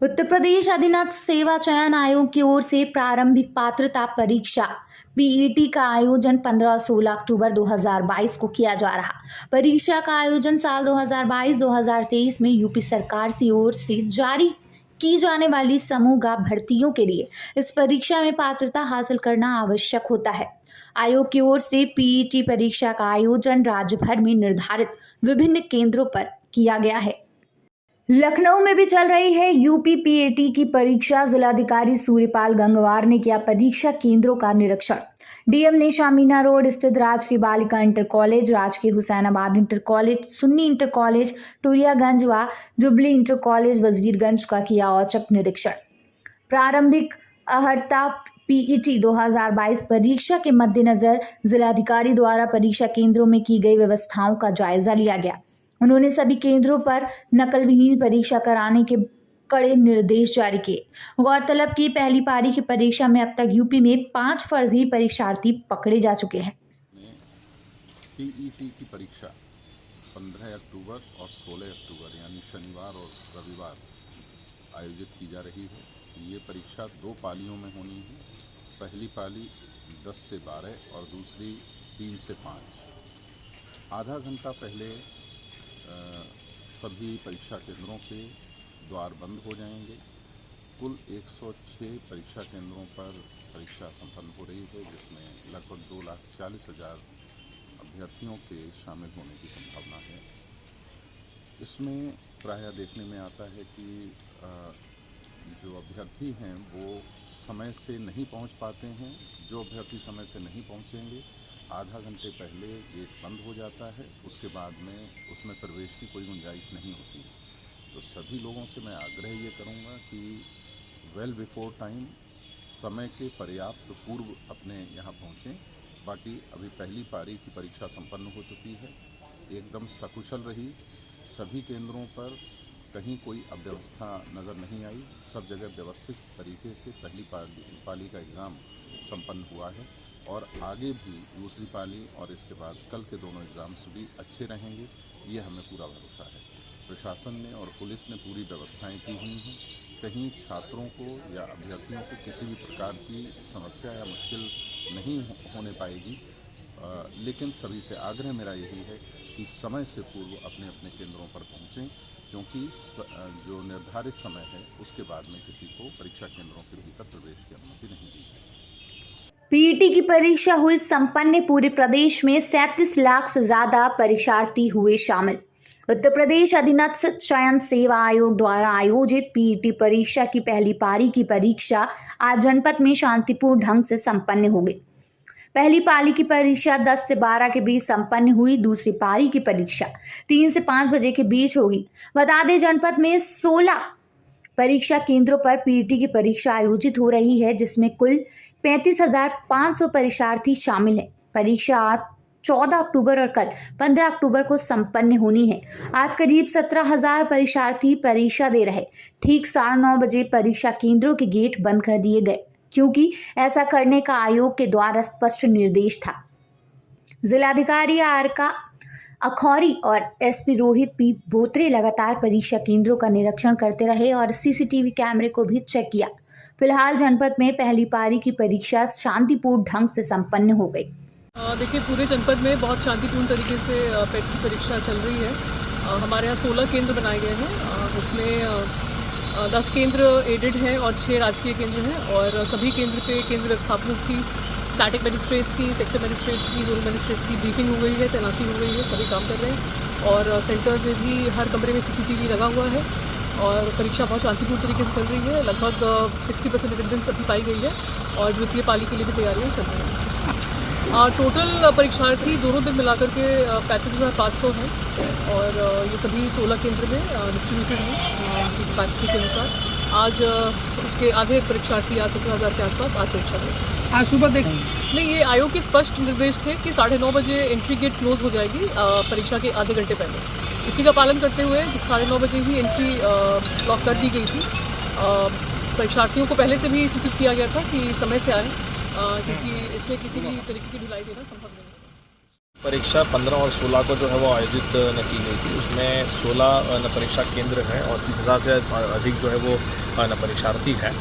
उत्तर प्रदेश अधीनस्थ सेवा चयन आयोग की ओर से प्रारंभिक पात्रता परीक्षा पीईटी का आयोजन 15-16 अक्टूबर 2022 को किया जा रहा। परीक्षा का आयोजन साल 2022-2023 में यूपी सरकार की ओर से जारी की जाने वाली समूह भर्तियों के लिए इस परीक्षा में पात्रता हासिल करना आवश्यक होता है। आयोग की ओर से पीईटी परीक्षा का आयोजन राज्य भर में निर्धारित विभिन्न केंद्रों पर किया गया है। लखनऊ में भी चल रही है यूपी पीईटी की परीक्षा। जिलाधिकारी सूर्यपाल गंगवार ने किया परीक्षा केंद्रों का निरीक्षण। डीएम ने शामीना रोड स्थित राजकीय बालिका इंटर कॉलेज, राजकीय Husainabad inter college, Sunni inter college, Turiyaganj व जुबली इंटर कॉलेज वजीरगंज का किया औचक निरीक्षण। प्रारंभिक अर्हता पीईटी 2022 परीक्षा के मद्देनजर जिलाधिकारी द्वारा परीक्षा केंद्रों में की गई व्यवस्थाओं का जायजा लिया गया। उन्होंने सभी केंद्रों पर नकल विहीन परीक्षा कराने के कड़े निर्देश जारी किए। गौरतलब की पहली पारी की परीक्षा में अब तक यूपी में 5 फर्जी परीक्षार्थी पकड़े जा चुके हैं। पीईटी की परीक्षा 15 अक्टूबर और 16 अक्टूबर यानी शनिवार और रविवार आयोजित की जा रही है। ये परीक्षा 2 पालियों में होनी है। पहली पाली 10 से 12 और दूसरी 3 से 5। आधा घंटा पहले सभी परीक्षा केंद्रों के द्वार बंद हो जाएंगे। कुल 106 परीक्षा केंद्रों पर परीक्षा संपन्न हो रही है, जिसमें लगभग 2,40,000 अभ्यर्थियों के शामिल होने की संभावना है। इसमें प्रायः देखने में आता है कि जो अभ्यर्थी हैं वो समय से नहीं पहुंच पाते हैं। जो अभ्यर्थी समय से नहीं पहुंचेंगे, आधा घंटे पहले गेट बंद हो जाता है। उसके बाद में उसमें प्रवेश की कोई गुंजाइश नहीं होती। तो सभी लोगों से मैं आग्रह ये करूँगा कि वेल बिफोर टाइम, समय के पर्याप्त पूर्व अपने यहाँ पहुँचें। बाकी अभी पहली पारी की परीक्षा संपन्न हो चुकी है, एकदम सकुशल रही। सभी केंद्रों पर कहीं कोई अव्यवस्था नज़र नहीं आई। सब जगह व्यवस्थित तरीके से पहली पाली का एग्ज़ाम संपन्न हुआ है और आगे भी दूसरी पाली और इसके बाद कल के दोनों एग्ज़ाम्स भी अच्छे रहेंगे, ये हमें पूरा भरोसा है। प्रशासन ने और पुलिस ने पूरी व्यवस्थाएं की हुई हैं। कहीं छात्रों को या अभ्यर्थियों को किसी भी प्रकार की समस्या या मुश्किल नहीं होने पाएगी। लेकिन सभी से आग्रह मेरा यही है कि समय से पूर्व अपने अपने केंद्रों पर पहुँचें, क्योंकि जो निर्धारित समय है उसके बाद में किसी को परीक्षा केंद्रों के भीतर प्रवेश की अनुमति नहीं दी जाएगी। पीईटी की परीक्षा हुई संपन्न। पूरे प्रदेश में 37 लाख से ज्यादा परीक्षार्थी हुए शामिल। उत्तर प्रदेश अधीनस्थ चयन सेवा आयोग द्वारा आयोजित पीईटी परीक्षा की पहली पारी की परीक्षा आज जनपद में शांतिपूर्ण ढंग से संपन्न हो गई। पहली पाली की परीक्षा 10 से 12 के बीच संपन्न हुई। दूसरी पारी की परीक्षा 3 से 5 बजे के बीच होगी। बता दें, जनपद में 16 परीक्षा केंद्रों पर पीईटी की परीक्षा आयोजित हो रही है, जिसमें कुल 35,500 परीक्षार्थी शामिल हैं। परीक्षा आज 14 अक्टूबर और कल 15 अक्टूबर को संपन्न होनी है। आज करीब 17,000 परीक्षार्थी परीक्षा दे रहे। ठीक 9:30 बजे परीक्षा केंद्रों के गेट बंद कर दिए गए, क्योंकि ऐसा करने का आयोग के द्वारा स्पष्ट निर्देश था। जिलाधिकारी आर.का अखौरी और एसपी रोहित पी बोत्रे लगातार परीक्षा केंद्रों का निरीक्षण करते रहे और सीसीटीवी कैमरे को भी चेक किया। फिलहाल जनपद में पहली पारी की परीक्षा शांतिपूर्ण ढंग से संपन्न हो गई। देखिए, पूरे जनपद में बहुत शांतिपूर्ण तरीके से पेट की परीक्षा चल रही है। हमारे यहाँ 16 केंद्र बनाए गए हैं। इसमें 10 केंद्र एडेड हैं और 6 राजकीय केंद्र हैं और सभी केंद्र पे केंद्र व्यवस्थापकों की, स्टैटिक मजिस्ट्रेट्स की, सेक्टर मजिस्ट्रेट्स की, जोनल मजिस्ट्रेट्स की ब्रीफिंग हो गई है, तैनाती हो गई है। सभी काम कर रहे हैं और सेंटर्स में भी हर कमरे में सीसीटीवी लगा हुआ है और परीक्षा बहुत शांतिपूर्ण तरीके से चल रही है। लगभग 60% अटेंडेंस अभी पाई गई है और द्वितीय पाली के लिए भी तैयारियाँ चल रही हैं। टोटल परीक्षार्थी दोनों दिन मिलाकर के 35,500 हैं और ये सभी 16 केंद्र में डिस्ट्रीब्यूटेड हैं उनकी कैपेसिटी के अनुसार। आज उसके आधे परीक्षार्थी आज 17,000 के आसपास आज परीक्षा दें। आज सुबह देखें नहीं, ये आयोग के स्पष्ट निर्देश थे कि 9:30 बजे एंट्री गेट क्लोज हो जाएगी परीक्षा के आधे घंटे पहले। उसी का पालन करते हुए 9:30 बजे ही एंट्री ब्लॉक कर दी गई थी। परीक्षार्थियों को पहले से भी सूचित किया गया था कि समय से आए, क्योंकि इसमें किसी भी तरीके की ढिलाई देना संभव नहीं है। परीक्षा 15 और 16 को जो है वो आयोजित न की गई थी। उसमें 16 न परीक्षा केंद्र हैं और 30,000 से अधिक जो है वो न परीक्षार्थी हैं।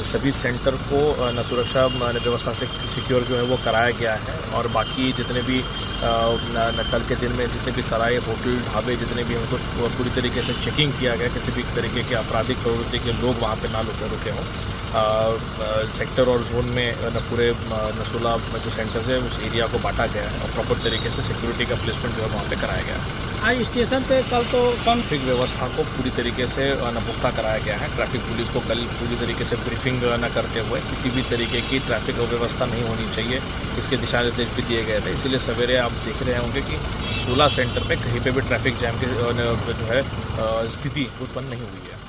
सभी सेंटर को न सुरक्षा व्यवस्था से सिक्योर जो है वो कराया गया है और बाकी जितने भी न कल के दिन में जितने भी सराय, होटल, ढाबे जितने भी हैं उनको पूरी तरीके से चेकिंग किया गया, किसी भी तरीके के आपराधिक प्रवृत्ति के लोग वहाँ पे ना रुके हों। सेक्टर और जोन में न पूरे न 16 जो सेंटर्स है उस एरिया को बांटा गया है और प्रॉपर तरीके से सिक्योरिटी का प्लेसमेंट जो है वहाँ पे कराया गया है। आज स्टेशन पे कल तो कम ट्रैफिक व्यवस्था को पूरी तरीके से न पुख्ता कराया गया है। ट्रैफिक पुलिस को कल पूरी तरीके से ब्रीफिंग न करते हुए किसी भी तरीके की ट्रैफिक अव्यवस्था नहीं होनी चाहिए, इसके दिशा निर्देश भी दिए गए थे। इसीलिए सवेरे आप देख रहे होंगे कि 16 सेंटर पे कहीं पे भी ट्रैफिक जैम की जो है स्थिति उत्पन्न नहीं हुई है।